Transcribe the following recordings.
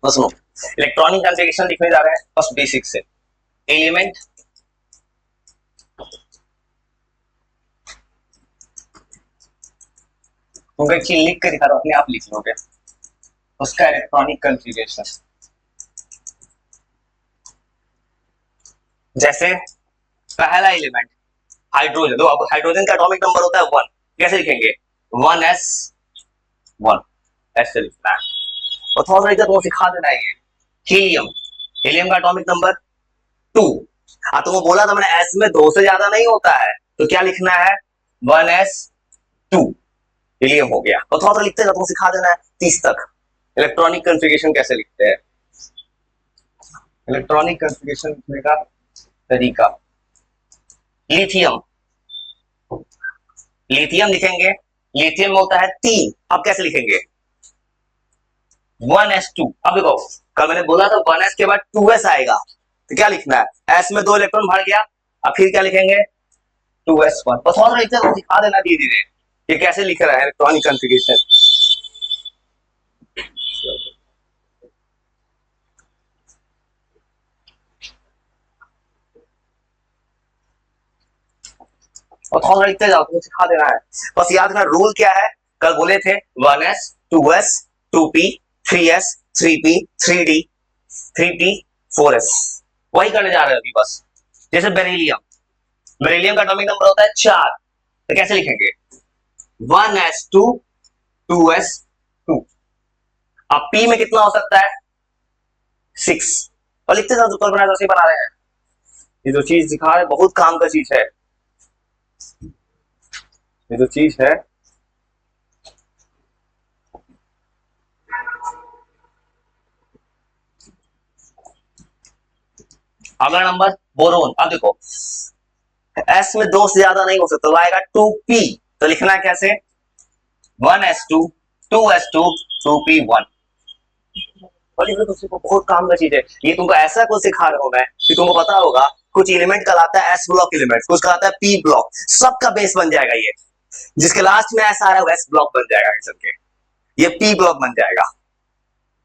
तो सुनो, electronic configuration लिखने जा रहे हैं फर्स्ट बेसिक से। एलिमेंट तुमको एक चीज लिख कर दिखा रहा हूं, अपने आप लिख लोगे उसका इलेक्ट्रॉनिक कॉन्फ़िगरेशन। जैसे पहला एलिमेंट हाइड्रोजन, तो अब हाइड्रोजन का एटॉमिक नंबर होता है 1, कैसे लिखेंगे 1s1, ऐसे लिखना है। और थोड़ा सा इधर तुमको सिखा देना है ये हीलियम, हीलियम का एटॉमिक नंबर 2। तुमको बोला था मैंने s में 2 से ज्यादा नहीं होता है, तो क्या लिखना है 1s2, हीलियम हो गया। और थोड़ा सा लिखते हैं, तुमको सिखा देना है 30 तक इलेक्ट्रॉनिक कॉन्फ़िगरेशन कैसे लिखते हैं, इलेक्ट्रॉनिक कॉन्फ़िगरेशन लिखने का तरीका। लिथियम, लिथियम लिखेंगे, लिथियम में होता है 3, अब कैसे लिखेंगे 1s2। अब देखो कल मैंने बोला था 1s के बाद 2s आएगा, तो क्या लिखना है s में 2 इलेक्ट्रॉन भर गया, अब फिर क्या लिखेंगे 2s1। बस और सिखा देना धीरे धीरे ये कैसे लिख रहा है इलेक्ट्रॉनिक कॉन्फ़िगरेशन। और थोड़ा लिखते जाओ, तुमको सिखा देना है। बस याद रखना रूल क्या है, कल बोले थे 1s 2s 2p 3s 3p 3d 3p 4s, वही करने जा रहे हैं अभी बस। जैसे बेरिलियम, बेरिलियम का एटॉमिक नंबर होता है 4, तो कैसे लिखेंगे 1s2 2s2। अब p में कितना हो सकता है 6, और लिखते जाओ, जो कल बनाया वैसे बना रहे हैं। ये जो चीज दिखा रहे बहुत काम का चीज है, ये जो चीज है अगला नंबर बोरोन। अब देखो s में 2 से ज्यादा नहीं हो सकता, तो आएगा 2p, तो लिखना है कैसे 1s2 2s2 2p1। बहुत काम का चीज है ये, तुमको ऐसा कुछ सिखा रहा हूं मैं कि तुमको पता होगा कुछ एलिमेंट कहलाता है एस ब्लॉक एलिमेंट, कुछ कहलाता है पी ब्लॉक, सबका बेस बन जाएगा ये, जिसके लास्ट में एस आ रहा है एस ब्लॉक बन जाएगा सबके, ये पी ब्लॉक बन जाएगा।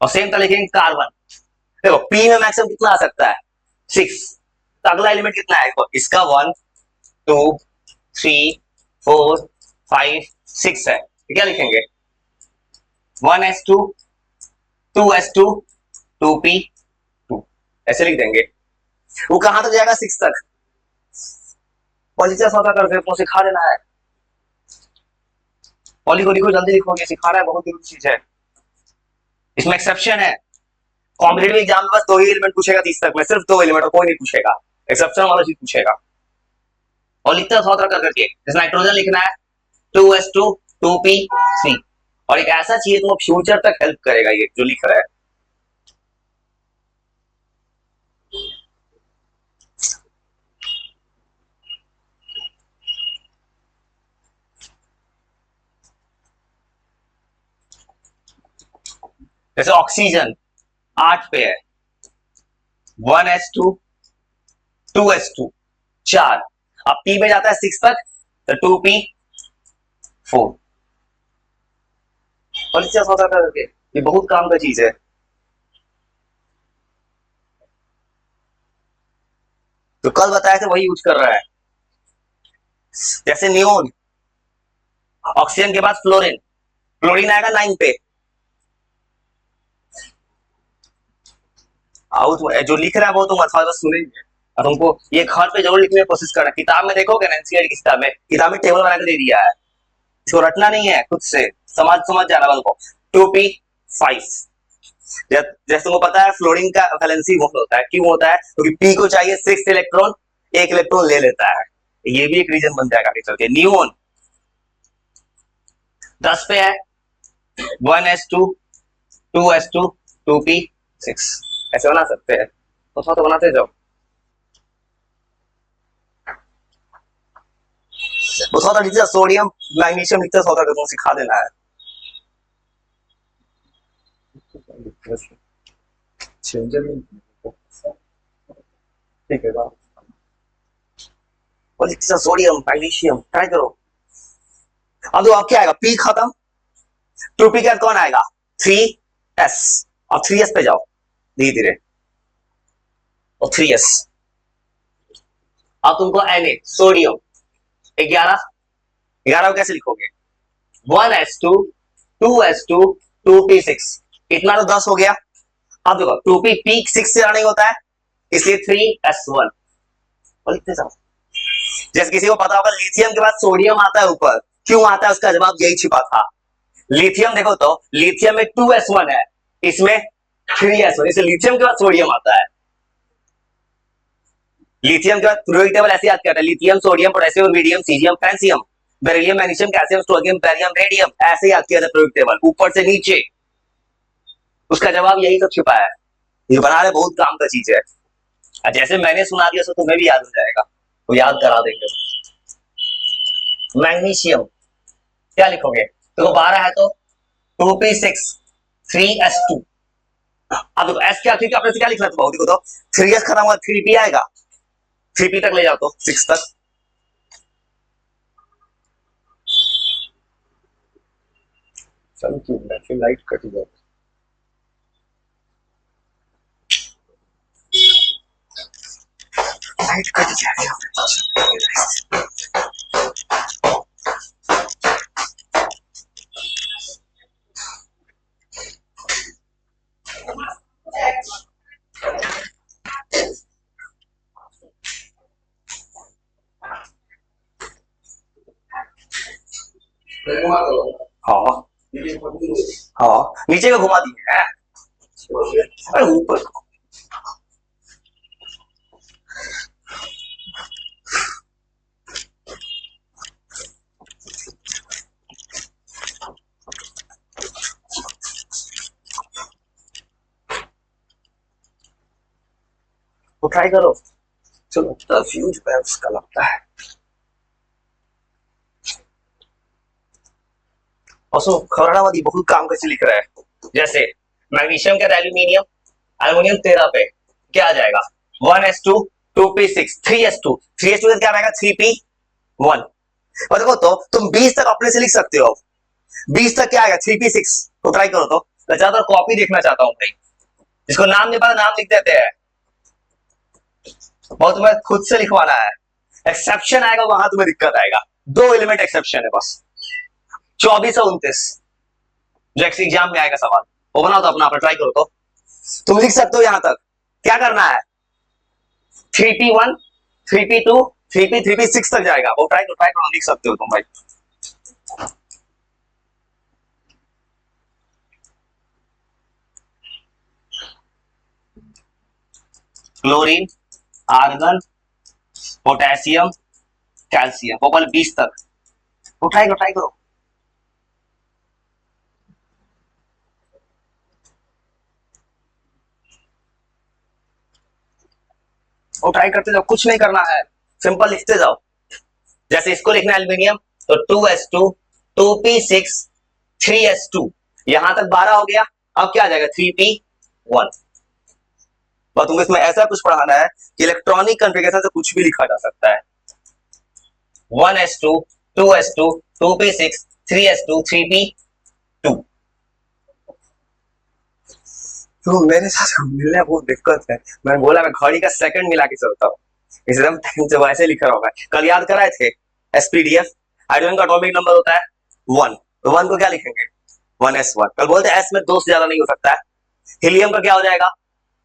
और सेम तरह लिखेंगे कार्बन, देखो पी में मैक्सिमम कितना आ सकता है 6, तो अगला एलिमेंट कितना है इसका 1 2 3 4 5 6 है, तो क्या लिखेंगे 1s2 2s2 2p2, ऐसे लिख देंगे। वो कहां तक जाएगा 6 तक, पॉलिटिक्स होता करके तुमको सिखा देना है। पॉली को लिखो जल्दी लिखोगे, सिखा रहा है बहुत जरूरी चीज है। इसमें एक्सेप्शन है, कॉम्पिटिटिव एग्जाम में बस 2 ही एलिमेंट पूछेगा 30 तक में, सिर्फ 2 एलिमेंट और कोई नहीं पूछेगा, एक्सेप्शन वाला चीज पूछेगा। और लिखते हैं थोड़ा करके, जैसे नाइट्रोजन लिखना है 2s2 2p3, और एक ऐसा चाहिए तुमको फ्यूचर तक हेल्प करेगा ये जो लिख रहा है। जैसे ऑक्सीजन 8 पे है 1s2 2s2 4, अब p में जाता है 6 तक तो 2p4। और इससे होता करके ये बहुत काम का चीज है। तो कल बताया था वही यूज कर रहा है। जैसे नियोन, ऑक्सीजन के बाद फ्लोरीन, क्लोरीन आएगा 9 पे, जो लिख रहा है वो तुम अथवा सुनेंगे, और तुमको ये घर पे जरूर लिखने की कोशिश करना। किताब में देखोगे ना, एनसीईआरटी की किताब में टेबल बना के दे दिया है, इसको रटना नहीं है, खुद से समझ जाना बल को। 2p5, जैसे तुमको पता है फ्लोरीन का वैलेंसी वो होता है, क्यों होता है क्योंकि p को चाहिए 6 इलेक्ट्रॉन, 1 इलेक्ट्रॉन ले लेता है, ये भी एक रीजन बन जाएगा आगे चल के। नियोन 10 पे है 1s2 2s2 2p6, ऐसे बना सकते हैं, तो थोड़ा तो बनाते जाओ। वो थोड़ा लिखते सोडियम मैग्नीशियम लिखते थोड़ा तुमको सिखा देना है। ठीक है, और लिखते सोडियम मैग्नीशियम ट्राई करो। अब तो अब क्या आएगा, पी खत्म, 2p के बाद कौन आएगा 3s, अब 3s पे जाओ धीरे धीरे, और 3s। अब तुमको Na सोडियम 11, 11 को कैसे लिखोगे? 1s2 2s2 2p6, इतना तो 10 हो गया। अब देखो 2p पीक 6 से नहीं होता है, इसलिए 3s1 और लिखते जाओ। जैसे किसी को पता होगा लिथियम के बाद सोडियम आता है ऊपर, क्यों आता है उसका जवाब यही छिपा था। लिथियम देखो तो लिथियम में 2s1 है, इसमें 3s1, इसलिए लिथियम के बाद सोडियम आता है। लिथियम के बाद पीरियोडिक टेबल ऐसे याद करते हैं, lithium sodium potassium rubidium caesium francium beryllium magnesium calcium strontium barium radium, ऐसे याद किया जाता है पीरियोडिक टेबल ऊपर से नीचे। उसका जवाब यही सब छिपा है, ये बना रहे बहुत काम का चीज है। जैसे मैंने सुना दिया तो तुम्हें भी याद हो जाएगा, तो याद करा देंगे। मैग्नीशियम क्या लिखोगे? तो 12 है तो 2p6 3s2। अब देखो s क्या क्योंकि आपने क्या लिखना था, देखो तो 3s खत्म हुआ 3p आएगा, 3p तक ले जाओ तो 6 तक। चलो क्यों फिर लाइट कट जाए। लाइट कट जाएगा। हाँ हाँ नीचे का घुमा दिए है, अरे ऊपर तो ट्राई करो। चलो तो फ्यूज बैग्स का लगता है। और सुनो खरड़ावादी बहुत काम कैसे लिख रहा है, जैसे मैग्नीशियम के एल्यूमिनियम एल्यूमिनियम 13 पे क्या आ जाएगा 1s2 2p6 3s2 3s2 क्या आएगा 3p1। और देखो तो तुम 20 तक अपने से लिख सकते हो, 20 तक क्या आएगा 3p6, तो ट्राई करो तो। मैं ज्यादा कॉपी देखना चाहता हूँ भाई, जिसको नाम नहीं पता नाम लिख देते हैं, बहुत तुम्हें खुद से लिखवाना है। एक्सेप्शन आएगा वहां तुम्हें दिक्कत आएगा, 2 एलिमेंट एक्सेप्शन है बस, 24 और 29 जो एग्जाम में आएगा सवाल, वो बनाओ तो अपना ट्राई करो तो। तुम लिख सकते हो यहां तक, क्या करना है 3p1 3p2 3p 3p6 तक जाएगा, वो ट्राई करो लिख सकते हो तुम भाई। क्लोरीन आर्गन पोटेशियम कैल्शियम, वो बोले 20 तक, वो ट्राई करो। वो ट्राई करते जाओ, कुछ नहीं करना है, सिंपल लिखते जाओ। जैसे इसको लिखना है एल्यूमिनियम तो 2s2 2p6 3s2, यहां तक 12 हो गया, अब क्या आ जाएगा 3p1। और तुमको इसमें ऐसा कुछ पढ़ाना है कि इलेक्ट्रॉनिक कॉन्फ़िगरेशन से कुछ भी लिखा जा सकता है, 1s2 2s2 2p6 3s2 3p2। तो मेरे साथ मिलने बहुत दिक्कत है, मैंने बोला मैं घड़ी का सेकंड मिला के चलता हूँ, एकदम टाइम से वैसे लिखा होगा। कल याद कराए थे एसपीडीएफ, हाइड्रोजन का एटॉमिक नंबर होता है 1, तो 1 को क्या लिखेंगे 1s1। कल बोलते हैं एस में 2 से ज्यादा नहीं हो सकता है। हीलियम का क्या हो जाएगा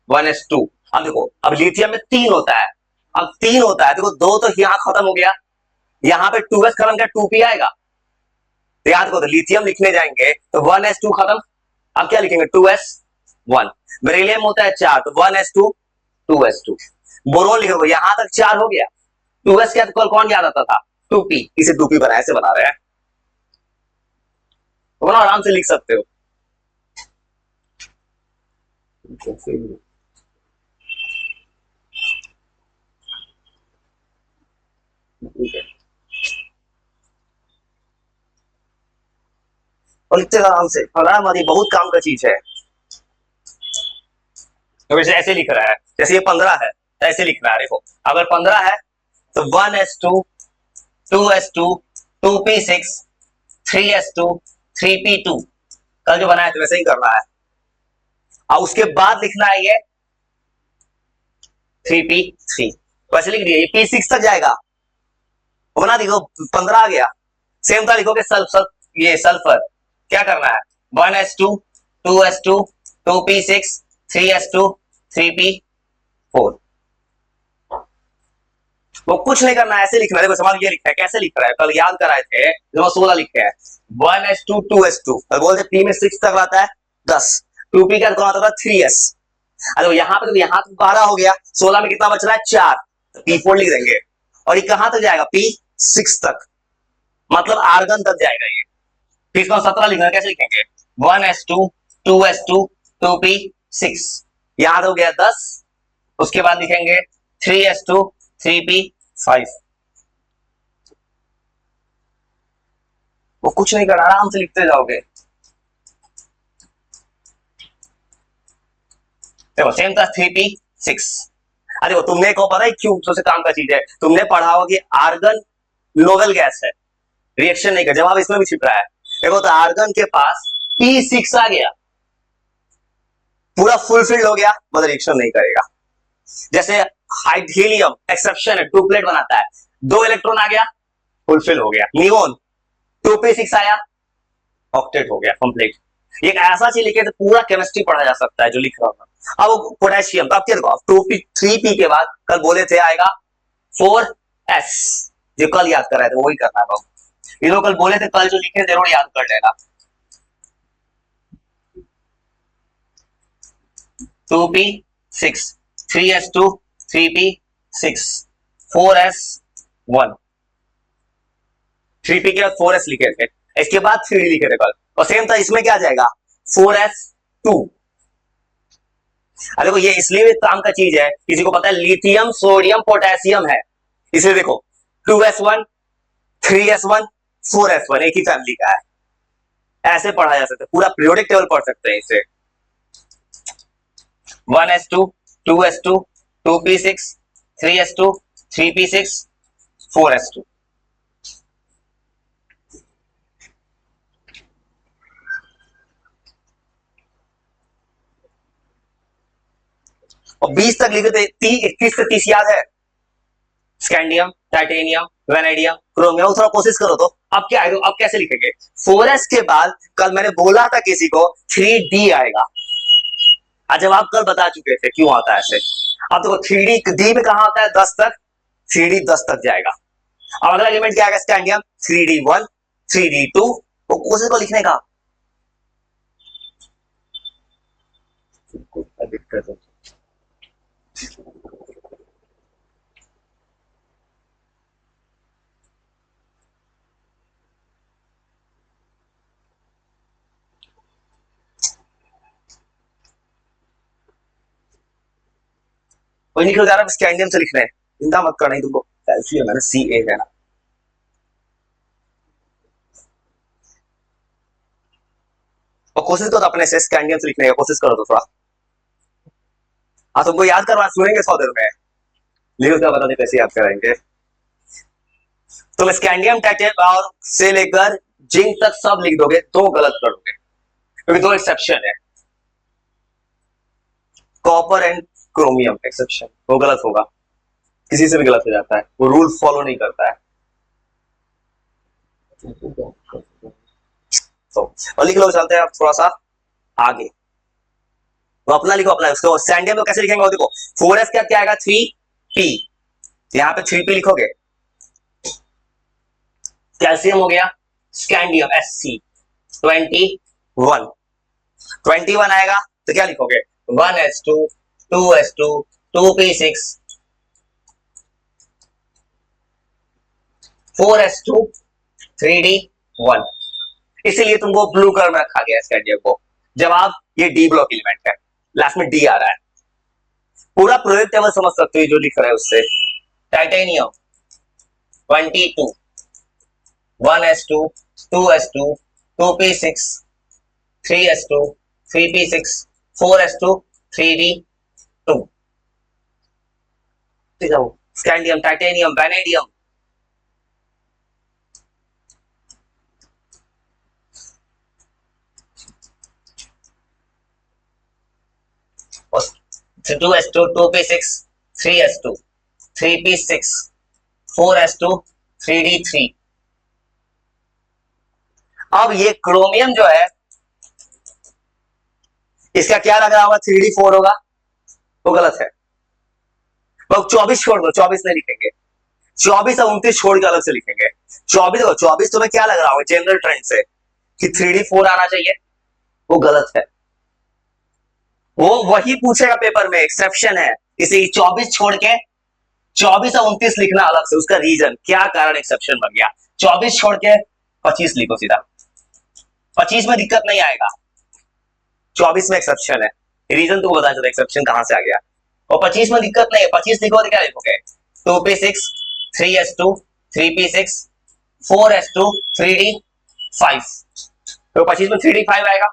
1s2। अब देखो अब लिथियम में 3 होता है, अब 3 होता है, देखो 2 तो यहाँ खत्म हो गया, यहाँ पे 2s खत्म क्या 2p आएगा, तो याद करो लिथियम लिखने जाएंगे तो 1s2 खत्म, अब क्या लिखेंगे 2s1। बेरिलियम होता है 4 तो 1s2 2s2। बोरोन लिखोगे यहां तक 4 हो गया, 2s क्या कल कौन याद आता था 2p, इसे 2p बनाया, ऐसे बना रहे हैं, तो ना आराम से लिख सकते हो। और लिखते आराम से, हमारी बहुत काम का चीज है। तो वैसे ऐसे लिख रहा है, जैसे ये 15 है तो ऐसे लिखना है, देखो अगर 15 है तो 1s2 2s2 2p6 3s2 3p2, कल जो बनाया तो वैसे ही करना है। और उसके बाद लिखना है ये 3p3। वैसे लिख दिया, ये p6 तक जाएगा, बना देखो 15 आ गया। सेम था लिखोगे ये सल्फर, क्या करना है 1s2 2s2 2p6 3s2 3p4। वो कुछ नहीं करना है, ऐसे लिखना है। देखो सवाल ये लिखा है, कैसे लिख रहा है, कल याद कराए थे जब 16 लिखे हैं 1s2 2s2, बोलते p में 6 तक आता है 10, 2p का कौन आता था 3s। अरे यहाँ पे तो यहाँ तो 12 हो गया, 16 में कितना बच रहा है 4, तो p4 लिख देंगे। और ये कहां तक जाएगा p6 तक, मतलब आर्गन तक जाएगा ये। फिर इसको 17 लिखना, कैसे लिखेंगे 1s2 2s2 2p6, याद हो गया 10। उसके बाद लिखेंगे 3s2 3p5। वो कुछ नहीं करना, आराम से लिखते जाओगे। देखो सेम था 3p6। अरे वो तुमने को पता है क्यों सबसे काम का चीज है, तुमने पढ़ा होगा कि आर्गन नोवेल गैस है, रिएक्शन नहीं कर, जवाब इसमें भी छिप रहा है। देखो तो आर्गन के पास p6 आ गया, पूरा फुलफिल्ड हो गया, मतलब रिएक्शन नहीं करेगा। जैसे हीलियम एक्सेप्शन है, टू प्लेट बनाता है, 2 इलेक्ट्रॉन आ गया, फुलफिल हो गया। नियोन 2p6 आया, ऑक्टेट हो गया कंप्लीट। एक ऐसा चीज लिखे तो पूरा केमिस्ट्री पढ़ा जा सकता है जो लिख रहा हूं। अब पोटेशियम, तो अब क्या देखो 2p 3p के बाद कल बोले थे आएगा 4s, जो कल याद कर रहे थे वही करना है। ये लोग कल बोले थे, कल जो लिखे जरूर याद कर लेना। 2p6 3s2 3p6 4s1, 3p के बाद 4s लिखे थे, इसके बाद 3d लिखे थे कल, और सेम था इसमें क्या जाएगा 4s2। अरे देखो ये इसलिए भी काम का चीज है, किसी को पता है लिथियम सोडियम पोटेशियम है, इसलिए देखो 2s1 3s1 4s1 एक ही फैमिली का है, ऐसे पढ़ा जा सकता है, पूरा पीरियोडिक टेबल पढ़ सकते हैं इसे। 1s2 2s2 2p6 3s2 3p6 4s2। और 20 तक लिखे थे, 21 से 30 याद है, स्कैंडियम टाइटेनियम वेनेडियम क्रोमियम, थोड़ा कोशिश करो तो। अब क्या आएगा, अब कैसे लिखेंगे 4s के बाद कल मैंने बोला था किसी को 3d आएगा, जब आप कल बता चुके थे क्यों आता है ऐसे। अब देखो 3d में कहां आता है 10 तक, 3d 10 तक जाएगा। अब अगला एलिमेंट क्या आएगा स्कैंडियम 3d1 3d2, वो कोशिश को लिखने का। वही निकल जा रहा है, स्कैंडियम से लिखना है, चिंता मत करना, तुमको कैल्शियम है ना Ca है ना। और कोशिश करो अपने से स्कैंडियम से लिखने का कोशिश करो तो थोड़ा। हाँ तुमको याद करवा सुनेंगे 100 देर में, लिखो क्या बता दे कैसे याद कराएंगे। तुम स्कैंडियम टाइटेनियम और से लेकर जिंक तक सब लिख दोगे, दो गलत कर दोगे क्योंकि दो एक्सेप्शन है, कॉपर एंड क्रोमियम एक्सेप्शन, वो गलत होगा, किसी से भी गलत हो जाता है, वो रूल फॉलो नहीं करता है। तो और लिख लो, चलते हैं थोड़ा सा आगे। तो अपना लिखो, अपना उसको सैंडियम को कैसे लिखेंगे, देखो 4s क्या क्या आएगा 3p, यहाँ पे 3p लिखोगे। कैल्शियम हो गया स्कैंडियम Sc21, 21 आएगा तो क्या लिखोगे 1s2 2s2 2p6 4s2 3d1, इसीलिए तुमको ब्लू कलर में रखा गया स्कैंडियम को। जवाब ये डी ब्लॉक एलिमेंट है, लास्ट में डी आ रहा है। पूरा प्रोजेक्ट टेबल समझ सकते हो जो लिख रहा है उससे। Titanium 22 1s2 2s2 2p6 3s2 3p6 4s2 3d2, scandium titanium vanadium. 2s2 2p6 3s2 3p6 4s2 3d3। अब ये क्रोमियम जो है इसका क्या लग रहा होगा, 3d4 होगा, वो गलत है। तो 24 छोड़ दो, 24 नहीं लिखेंगे, 24 और 29 छोड़ के अलग से लिखेंगे। 24 तुम्हें क्या लग रहा होगा जनरल ट्रेंड से कि 3d4 आना चाहिए, वो गलत है। वो वही पूछेगा पेपर में, एक्सेप्शन है, इसे 24 छोड़ के 24 और 29 लिखना अलग से, उसका रीजन क्या कारण एक्सेप्शन बन गया। 24 छोड़ के 25 लिखो सीधा, 25 में दिक्कत नहीं आएगा, 24 में एक्सेप्शन है, रीजन तुमको पता चला एक्सेप्शन कहां से आ गया। और 25 में दिक्कत नहीं है, 25 लिखो तो क्या लिखोगे, 2p6 3s2 3p6 4s2 3d5। तो 25 में 3d5 आएगा,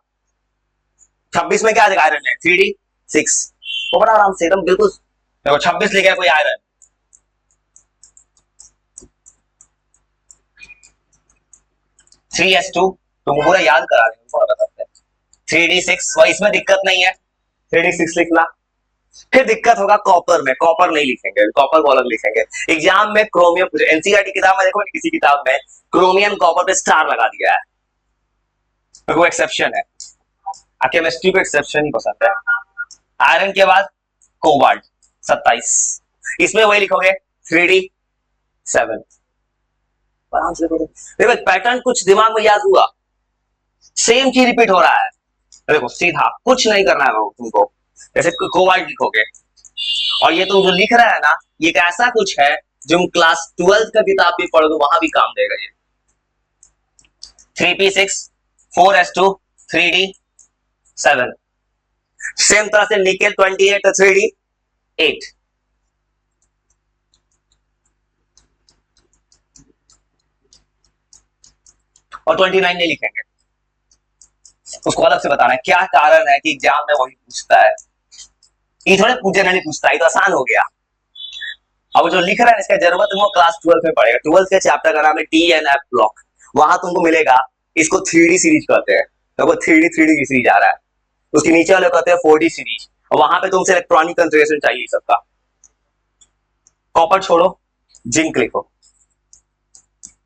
26 में क्या आएगा आयरन है 3d6। वो बड़ा आराम से एकदम बिल्कुल देखो, 26 लिखा कोई आयरन, थ्री एस टू तुमको पूरा याद करा देंगे, 3d6 और इसमें दिक्कत नहीं है, 3d6 लिखना। फिर दिक्कत होगा कॉपर में, कॉपर नहीं लिखेंगे, कॉपर को अलग लिखेंगे। एग्जाम में क्रोमियम, एनसीईआरटी किताब में देखो, किसी किताब में क्रोमियम कॉपर पे स्टार लगा दिया है, तो वो एक्सेप्शन है। केमिस्ट्री को एक्सेप्शन ही पसंद है। आयरन के बाद कोबाल्ट 27, इसमें वही लिखोगे 3d7। देखो पैटर्न कुछ दिमाग में याद हुआ, सेम चीज रिपीट हो रहा है। देखो सीधा कुछ नहीं करना है तुमको, जैसे कोबाल्ट लिखोगे, और ये तुम जो लिख रहा है ना, ये ऐसा कुछ है जो तुम क्लास 12 का किताब भी पढ़ो तो वहां भी काम देगा ये। 3p6 4s2 3d7, सेम तरह से निकेल 28 तो 3d8। और 29 नहीं लिखेंगे, उसको अलग से बताना है क्या कारण है कि एग्जाम में वही पूछता है, ये थोड़े जनरली पूछता है, तो आसान हो गया। अब जो लिख रहा है इसका जरूरत तुमको क्लास 12 में पड़ेगा, 12 के चैप्टर का नाम है DNF ब्लॉक, वहां तुमको मिलेगा। इसको 3D सीरीज कहते हैं, तो 3D की सीरीज आ रहा है, उसके नीचे वाले कहते हैं 4D सीरीज, और वहां पे तुमसे इलेक्ट्रॉनिक कंफिगरेशन चाहिए सबका। कॉपर छोड़ो, जिंक लिखो,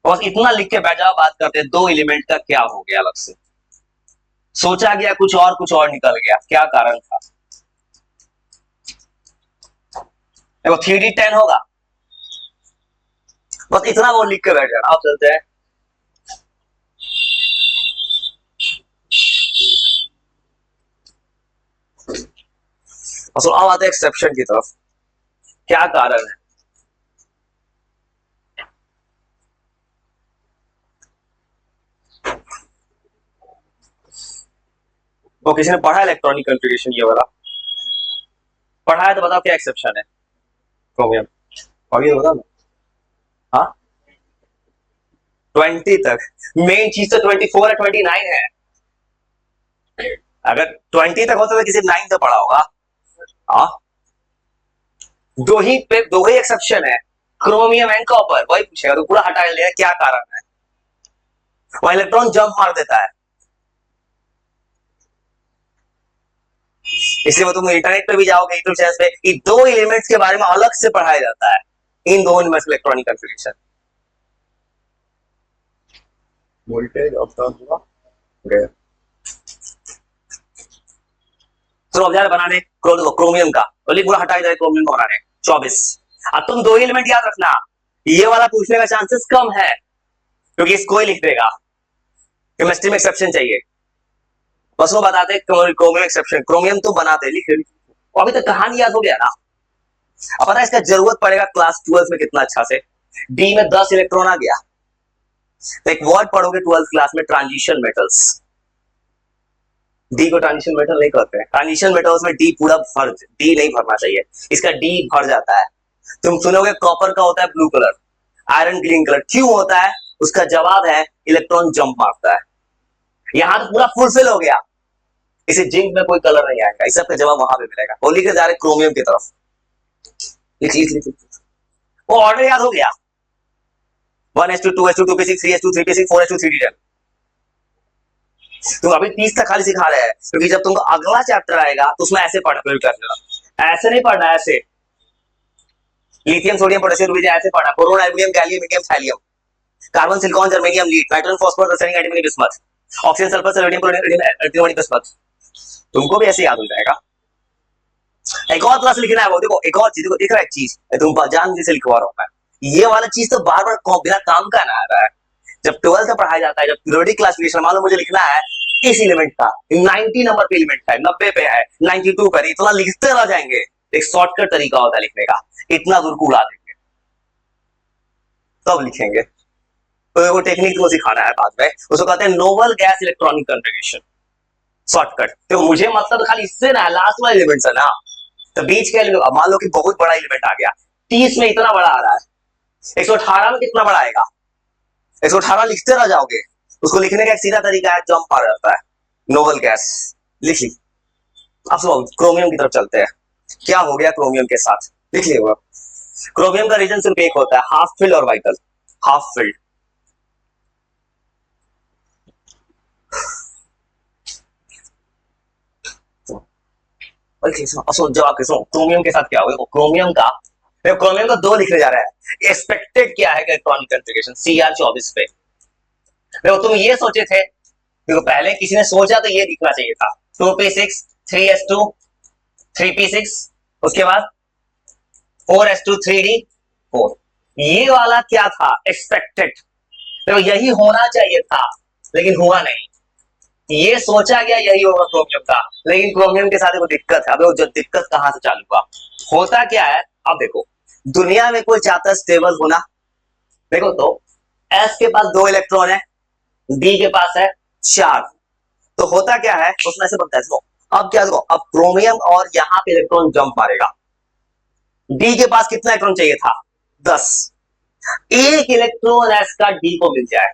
बस इतना लिख के बैठ जाओ। बात करते हैं दो एलिमेंट का क्या हो गया अलग से, सोचा गया कुछ और निकल गया, क्या कारण था। देखो 3d10 होगा, बस इतना वो लिख के बैठ जाना। अब चलते हैं अब आते हैं एक्सेप्शन की तरफ, क्या कारण है। वो किसी ने पढ़ा इलेक्ट्रॉनिक कॉन्फ़िगरेशन ये वाला, पढ़ा है तो बताओ क्या एक्सेप्शन है क्रोमियम, और ये बताओ ना। हाँ 20 तक, मेन चीज तो 24 है 29 है। अगर 20 तक होता तो किसी 9 तो पढ़ा होगा। हाँ दो ही एक्सेप्शन है, क्रोमियम एंड कॉपर, वही पूछेगा, तो पूरा हटा लेगा क्या कारण है। वो इलेक्ट्रॉन जंप मार देता है, इसलिए वो तुम इंटरनेट पे भी जाओगे यूट्यूब चैनल पे, इन दो एलिमेंट्स के बारे में अलग से पढ़ाया जाता है, इन दो elements electronic configuration. Voltage of the observer बनाने क्रोमियम का, तो लिख पूरा हटा जाए क्रोमियम को बनाने 24। अब तुम दो एलिमेंट याद रखना, ये वाला पूछने का चांसेस कम है क्योंकि इसको ही लिख देगा, केमिस्ट्री में एक्सेप्शन चाहिए, बस वो बताते क्रोमियम एक्सेप्शन, क्रोमियम तो बनाते लिख, अभी तक कहानी याद हो गया ना। अब पता है इसका जरूरत पड़ेगा क्लास 12 में कितना अच्छा से, डी में 10 इलेक्ट्रॉन आ गया, तो एक वर्ड पढ़ोगे 12th क्लास में, ट्रांजिशन मेटल्स। डी को ट्रांजिशन मेटल नहीं कहते हैं, ट्रांजिशन मेटल्स में डी पूरा भर, डी नहीं भरना चाहिए, इसका डी भर जाता है। तुम सुनोगे कॉपर का होता है blue colour, iron green colour, क्यों होता है, उसका जवाब है इलेक्ट्रॉन जंप मारता है। यहां तो पूरा फुलफिल हो गया, इसे जिंक में कोई कलर नहीं आएगा, इस सबका जवाब वहां पे मिलेगा। वो लिख जा रहे क्रोमियम की तरफ, लिख लिख लिख, वो ऑर्डर याद हो गया, 1s2 2s2 2p6 3s2 3p6 4s2 3d10। तुम अभी 30 तक खाली सिखा रहे हैं, क्योंकि जब तुमको अगला चैप्टर आएगा तो उसमें ऐसे पढ़ कर लेना, ऐसे नहीं पढ़ना, ऐसे लिथियम सोडियम पोटेशियम रुबिडियम ऐसे पढ़ना, boron aluminium gallium indium thallium, carbon silicon germanium lead, nitrogen phosphorus arsenic antimony bismuth, oxygen sulphur sodium chlorine aluminium bismuth. तुमको भी ऐसे याद हो जाएगा। एक और क्लास लिखना है, वो देखो एक और चीज, देखो दिख रहा है एक चीज, तुम जान से लिखवा रहा हूं मैं, ये वाला चीज तो बार बार बिना काम का ना आ रहा है। जब 12th में पढ़ाया जाता है, जब पीरियोडिक क्लासिफिकेशन, मान लो मुझे लिखना है इस एलिमेंट का 90 नंबर पे एलिमेंट है, 90 पे है, 92 पे, इतना लिखते रह जाएंगे। एक शॉर्टकट तरीका होता है लिखने का, इतना दूर को उड़ा देंगे तब लिखेंगे। तो वो टेक्निक को सिखाना है बाद में, उसको कहते हैं noble gas electronic configuration, shortcut. तो मुझे मतलब खाली इससे ना, लास्ट वाला एलिमेंट है ना, तो बीच के एलिमेंट, मान लो कि बहुत बड़ा एलिमेंट आ गया, 30 में इतना बड़ा आ रहा है, 118 में कितना बड़ा आएगा, 118 लिखते रह जाओगे। उसको लिखने का एक सीधा तरीका है, जंप मार जाता है, नोबल गैस लिख ली। अब सुनो क्रोमियम की तरफ चलते हैं, क्या हो गया क्रोमियम के साथ, लिख लिया। क्रोमियम का रीजन सिर्फ एक होता है, हाफ फिल्ड और वाइटल, हाफ फिल्ड। जवाब सुनो, क्रोमियम के साथ क्या होगा, क्रोमियम का दो लिखने जा रहा है। एक्सपेक्टेड क्या है इलेक्ट्रॉनिक कॉन्फ़िगरेशन CR24 पे। देखो तुम ये सोचे थे, देखो पहले किसी ने सोचा तो ये लिखना चाहिए था 2p6 3s2 3p6, उसके बाद 4s2 3d4। ये वाला क्या था, एक्सपेक्टेड। देखो यही होना चाहिए था लेकिन हुआ नहीं, ये सोचा गया यही होगा क्रोमियम का, लेकिन क्रोमियम के साथ वो दिक्कत है। अब जो दिक्कत कहां से चालू हुआ, होता क्या है, अब देखो दुनिया में कोई चाहता है स्टेबल होना। देखो तो S के पास 2 इलेक्ट्रॉन है, D के पास है 4, तो होता क्या है उसमें से बनता है। तो अब क्या देखो, अब क्रोमियम और यहां पे इलेक्ट्रॉन जंप मारेगा, D के पास कितना इलेक्ट्रॉन चाहिए था 10, एक इलेक्ट्रॉन S का D को मिल जाए।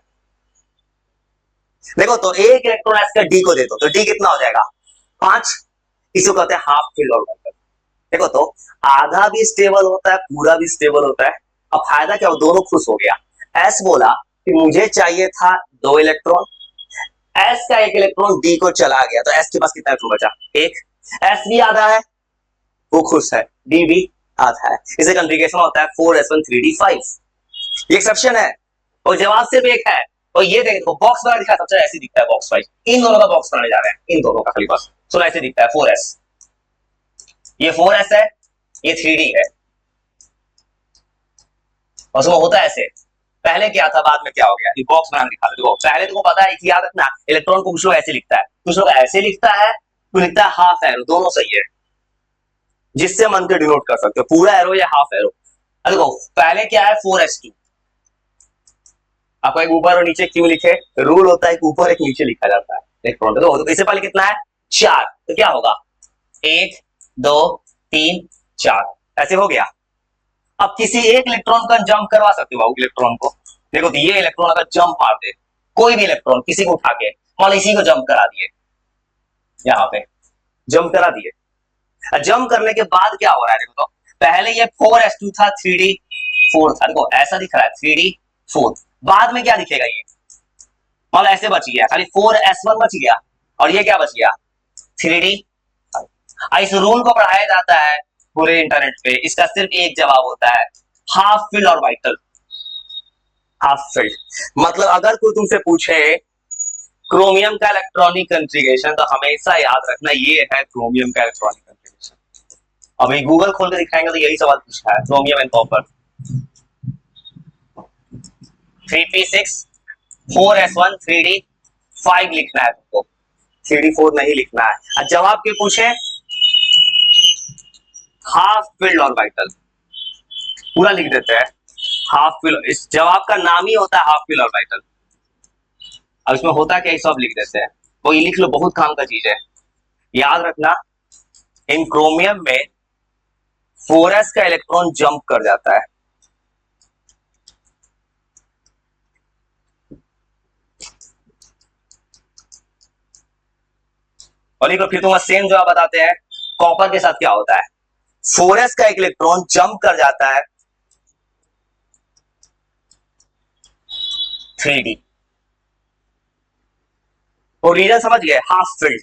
देखो तो एक इलेक्ट्रॉन S का D को दे दो तो D कितना हो जाएगा 5, इसको कहते हैं हाफ फिल्ड ऑर्बिटल। देखो तो आधा भी स्टेबल होता है, पूरा भी स्टेबल होता है। अब फायदा क्या, दोनों खुश हो गया। S बोला कि मुझे चाहिए था 2 इलेक्ट्रॉन, S का एक इलेक्ट्रॉन D को चला गया, तो S के पास कितना इलेक्ट्रॉन बचा, एक। S भी आधा है, वो खुश है, D भी आधा है, इसे कॉन्फ़िगरेशन होता है 4s1 3d5। ये एक्सेप्शन है और जवाब सिर्फ एक है। और ये देखो बॉक्स बना दिखा, सबसे ऐसे दिखता है बॉक्स वाइज, इन दोनों का बॉक्स बनाने जा रहे हैं, इन दोनों का खाली बस। सो ऐसे दिखता है 4s, ये 4s है, ये 3d है, और उसमें होता है ऐसे। पहले क्या था बाद में क्या हो गया, ये बॉक्स बना दिखा दो। पहले तुमको पता है, याद रखना, इलेक्ट्रॉन को कुछ लोग ऐसे लिखता है, कुछ लोग ऐसे लिखता है, कुछ लिखता है हाफ एरो, दोनों सही है, जिससे मन के डिनोट कर सकते हो, पूरा एरो या हाफ एरो। देखो पहले क्या है 4s2, आपको एक ऊपर और नीचे क्यों लिखे, रूल होता है एक ऊपर एक नीचे लिखा जाता है इलेक्ट्रॉन। तो इससे पहले कितना है 4, तो क्या होगा 1 2 3 4, ऐसे हो गया। अब किसी एक इलेक्ट्रॉन का जंप करवा सकते हो इलेक्ट्रॉन को। देखो तो ये इलेक्ट्रॉन अगर जंप मार दे, कोई भी इलेक्ट्रॉन किसी को उठा के, मान इसी को जंप करा दिए, यहाँ पे जंप करा दिए। जंप करने के बाद क्या हो रहा है, देखो तो पहले ये 4s2 था, 3d4 था, देखो ऐसा दिख रहा है 3d4, बाद में क्या दिखेगा, ये मतलब ऐसे बच गया, खाली 4s1 बच गया, और ये क्या बच गया 3d। इस रूल को पढ़ाया जाता है पूरे इंटरनेट पे, इसका सिर्फ एक जवाब होता है, हाफ फिल्ड और वाइटल। हाफ फिल्ड मतलब अगर कोई तुमसे पूछे क्रोमियम का इलेक्ट्रॉनिक कॉन्फ़िगरेशन, तो हमेशा याद रखना ये है क्रोमियम का इलेक्ट्रॉनिक कॉन्फ़िगरेशन। अभी गूगल खोल के दिखाएंगे तो यही सवाल पूछा है, chromium and copper 3p6 4s1 3d5 लिखना है तुमको, 3d4 नहीं लिखना है। जवाब के पूछे हाफ फिल्ड और वाइटल, पूरा लिख देते हैं हाफ फिल्ड, इस जवाब का नाम ही होता है हाफ फिल्ड और वाइटल। अब इसमें होता क्या, सब लिख देते हैं, वो ये लिख लो, बहुत काम का चीज है, याद रखना। इन क्रोमियम में 4s का इलेक्ट्रॉन जंप कर जाता है, और एक फिर तुम्हारा सेम जवाब बताते हैं कॉपर के साथ क्या होता है। 4s का एक इलेक्ट्रॉन जंप कर जाता है 3d, और रीजन समझ गए, हाफ फिल्ड।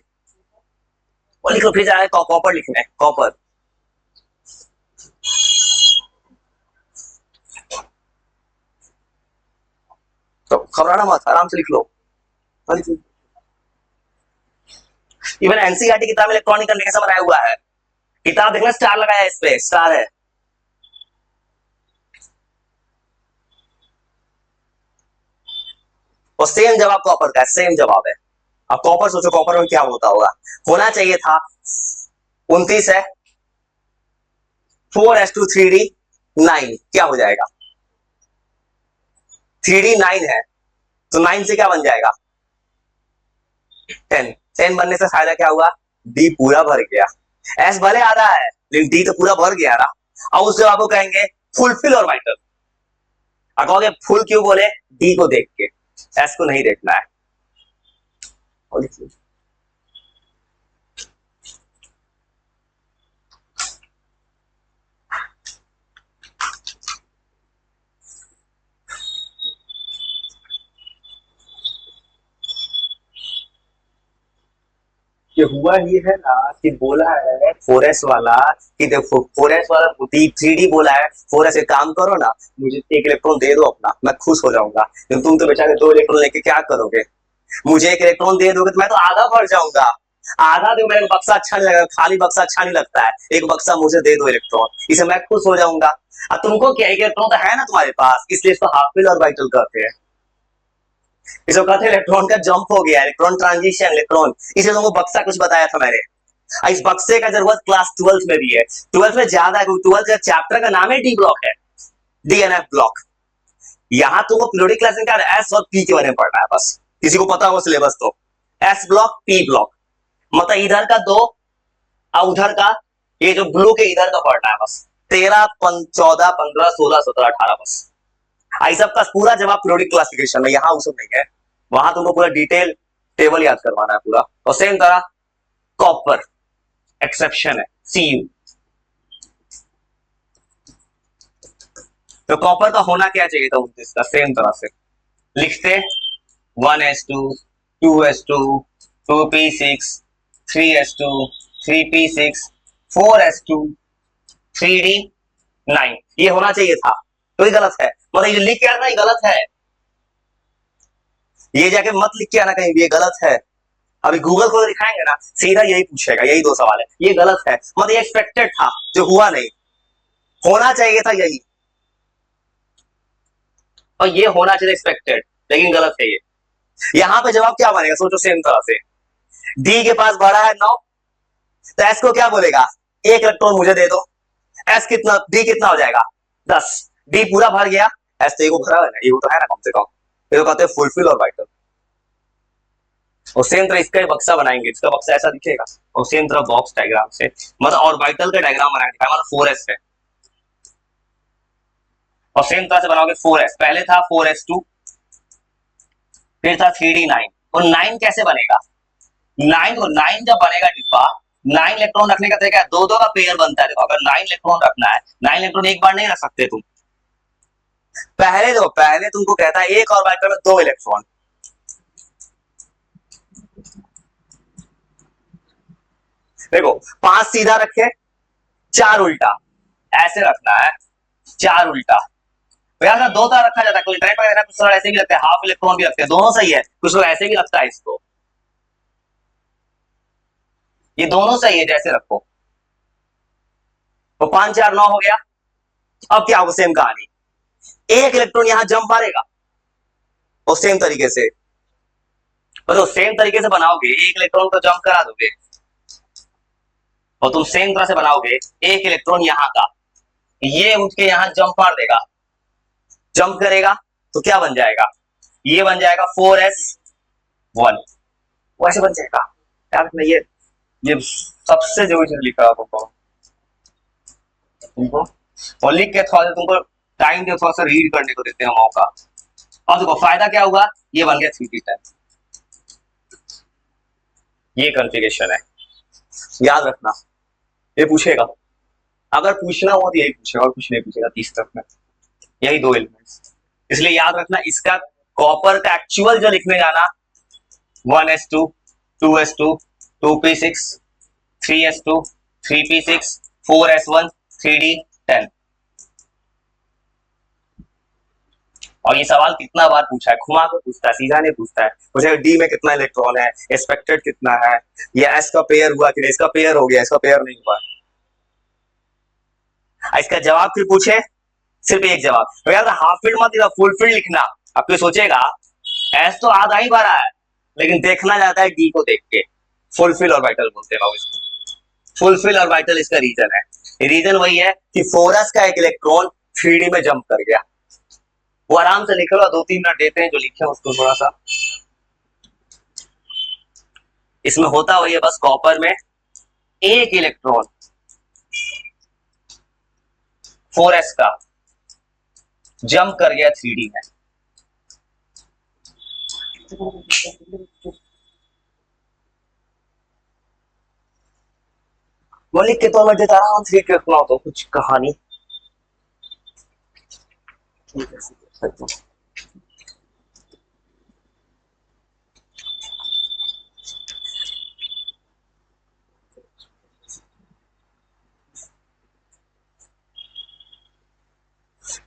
और लिखो फिर जा रहा है कॉपर लिखना है, कॉपर घबराना मत, आराम से लिख लो। इवन एनसीईआरटी किताब में इलेक्ट्रॉनिक करने कैसा बनाया हुआ है, किताब देखना स्टार लगाया है, इस पे स्टार है। और सेम जवाब कॉपर का है, सेम जवाब है। अब कॉपर सोचो, कॉपर में क्या होता होगा, होना चाहिए था 29 है, 4:3D 9, क्या हो जाएगा, 3D 9 है तो 9 से क्या बन जाएगा 10, 10 बनने से फायदा क्या हुआ, डी पूरा भर गया। एस भले आधा है लेकिन डी तो पूरा भर गया ना। अब उस जवाब को कहेंगे फुलफिल और वाइटल। अब कहोगे फुल क्यों बोले, डी को देख के, एस को नहीं देखना है। ये हुआ ये है ना कि बोला है 4S वाला कि देखो 4S वाला 3D बोला है, 4S एक काम करो ना, मुझे एक इलेक्ट्रॉन दे दो अपना, मैं खुश हो जाऊंगा। लेकिन तुम तो बेचारे 2 इलेक्ट्रॉन लेके क्या करोगे, मुझे एक इलेक्ट्रॉन दे दोगे तो मैं तो आधा भर जाऊंगा। आधा दो, मेरे को बक्सा अच्छा नहीं लगता, खाली बक्सा अच्छा नहीं लगता है, एक बक्सा मुझे दे दो इलेक्ट्रॉन, इसे मैं खुश हो जाऊंगा। अब तुमको क्या, एक इलेक्ट्रॉन तो है ना तुम्हारे पास, इसलिए इसको हाफ फिल और वाइटल कहते हैं। इसको कहते हैं इलेक्ट्रॉन का जंप हो गया, इलेक्ट्रॉन ट्रांजिशन इलेक्ट्रॉन, इसे तुमको बक्सा कुछ बताया था मैंने। इस बक्से का जरूरत क्लास 12 में भी है, 12 में ज्यादा है क्योंकि 12 का चैप्टर का नाम है डी ब्लॉक है, डीएनएफ ब्लॉक। यहां तुमको पीरियोडिक क्लास में क्या एस और पी के बारे में पढ़ना है बस, किसी को पता हो सिलेबस तो, एस ब्लॉक पी ब्लॉक, मतलब इधर का 2 और उधर का, ये जो ब्लू के इधर का पढ़ना है बस, 13 14 15 16 17 18 बस। आई सब का पूरा जवाब पीरियोडिक क्लासिफिकेशन में, यहां वो सब नहीं है, वहां तुमको पूरा डिटेल टेबल याद करवाना है पूरा। और सेम तरह कॉपर एक्सेप्शन है, Cu। तो कॉपर का होना क्या चाहिए था 29 का, सेम तरह से लिखते 1s2 2s2 2p6 3s2 3p6 4s2 3d9, ये होना चाहिए था, तो ये गलत है, मतलब ये लिख के आना, ये गलत है, ये जाके मत लिख के आना कहीं भी, ये गलत है। अभी गूगल को दिखाएंगे ना, सीधा यही पूछेगा, यही 2 सवाल है, ये गलत है, मतलब ये एक्सपेक्टेड था जो हुआ नहीं, होना चाहिए था यही, और ये होना चाहिए एक्सपेक्टेड, लेकिन गलत है ये। यहां पे जवाब क्या बनेगा सोचो, सेम तरह से डी के पास बढ़ा है 9, तो एस को क्या बोलेगा, एक इलेक्ट्रॉन मुझे दे दो, एस कितना, डी कितना हो जाएगा 10, डी पूरा भर गया, एस तो को भरा है ना, ये तो है ना कम से कम, ये तो कहते हैं फुलफिल और वाइटल। और सेम तरह इसका बक्सा बनाएंगे, इसका बक्सा ऐसा दिखेगा, और सेम तरह बॉक्स डायग्राम से, मतलब और वाइटल का डायग्राम बनाएंगे, मतलब 4s है, और सेम तरह से बनाओगे 4s, पहले था 4s2, फिर था 3d9, और 9 कैसे बनेगा, 9 जब बनेगा डिब्बा, 9 इलेक्ट्रॉन रखने का तरीका, 2-2 का पेयर बनता है। देखो अगर 9 इलेक्ट्रॉन रखना है, 9 इलेक्ट्रॉन एक बार नहीं रख सकते तुम, पहले तुमको कहता है एक ऑर्बिटल में 2 इलेक्ट्रॉन, देखो 5 सीधा रखे, 4 उल्टा, ऐसे रखना है, 4 उल्टा, वैसा 2 तरह रखा जाता है, कोई डायरेक्ट वगैरह, कुछ ऐसे भी लगते हैं, हाफ इलेक्ट्रॉन भी लगते हैं, दोनों सही है, कुछ लोग ऐसे भी लगता है इसको, ये दोनों सही है जैसे रखो, तो 5 4 9 हो गया। अब क्या होगा, सेम कहानी, एक इलेक्ट्रॉन यहां जंप मारेगा, और सेम तरीके से, तो सेम तरीके से बनाओगे, एक इलेक्ट्रॉन को जंप करा दोगे, और तुम सेम तरह से बनाओगे, एक इलेक्ट्रॉन यहां का, ये उठ के यहां जंप मार देगा, जंप करेगा तो क्या बन जाएगा, ये बन जाएगा 4s1, वैसे बन जाएगा यार, ये सबसे जरूरी चीज लिखा तुमको, और लिख के थोड़ा सा तुमको टाइम दे, थोड़ा सा रीड करने को देते हैं मौका। और देखो फायदा क्या हुआ, ये बन गया 3p10, ये कॉन्फ़िगरेशन है, याद रखना, ये पूछेगा, अगर पूछना हो तो यही पूछेगा, और कुछ नहीं पूछेगा 30 तक में, यही 2 एलिमेंट्स, इसलिए याद रखना इसका कॉपर का एक्चुअल जो लिखने जाना 1s2 2s2 2p6 3s2 3p6 4s1 3d10, और ये सवाल कितना बार पूछा है, घुमा कर पूछता है, सीधा नहीं पूछता है। पूछेगा डी में कितना इलेक्ट्रॉन है, एक्सपेक्टेड कितना है, या एस का पेयर हुआ कि नहीं, इसका पेयर हो गया, इसका पेयर नहीं हुआ। इसका जवाब फिर पूछे, सिर्फ एक जवाब, तो यार हाफ फील्ड मत लिखना, फुल फील्ड लिखना। अब कोई सोचेगा एस तो आधा ही भरा है, लेकिन देखना जाता है डी को देख के। फुल फील्ड ऑर्बिटल बोलते हैं इसको, फुल फील्ड ऑर्बिटल इसका रीजन है। रीजन वही है कि 4s का एक इलेक्ट्रॉन 3d में जंप कर गया। वो आराम से लिखेगा, 2-3 मिनट देते हैं जो लिखे हैं उसको थोड़ा सा। इसमें होता वही है, बस कॉपर में एक इलेक्ट्रॉन 4s का जंप कर गया 3d में। वो लिख के तो मैं देता रहा हूँ, 3 रखना हो तो कुछ कहानी।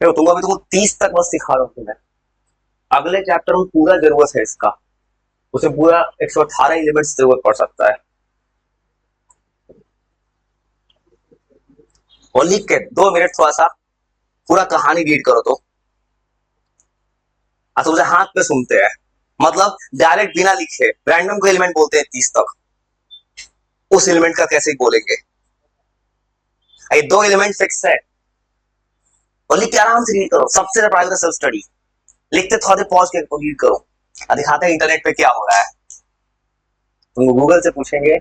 तुम अभी तुमको 30 तक बस सिखा रहा हूँ मैं। अगले चैप्टर में पूरा जरूरत है इसका, उसे पूरा 118 एलिमेंट्स जरूरत पड़ सकता है। और लिख के 2 मिनट थोड़ा सा पूरा कहानी रीड करो तो तुमसे हाथ पे सुनते हैं, मतलब डायरेक्ट बिना लिखे रैंडम को एलिमेंट बोलते हैं 30 तक, उस एलिमेंट का कैसे बोलेंगे। ये 2 एलिमेंट फिक्स है, और लिख के आराम से रीड करो। सबसे प्राइवेट सेल्फ स्टडी लिखते थोड़ा देर पॉज के रीड करो, दिखाते हैं इंटरनेट पे क्या हो रहा है। तुम गूगल से पूछेंगे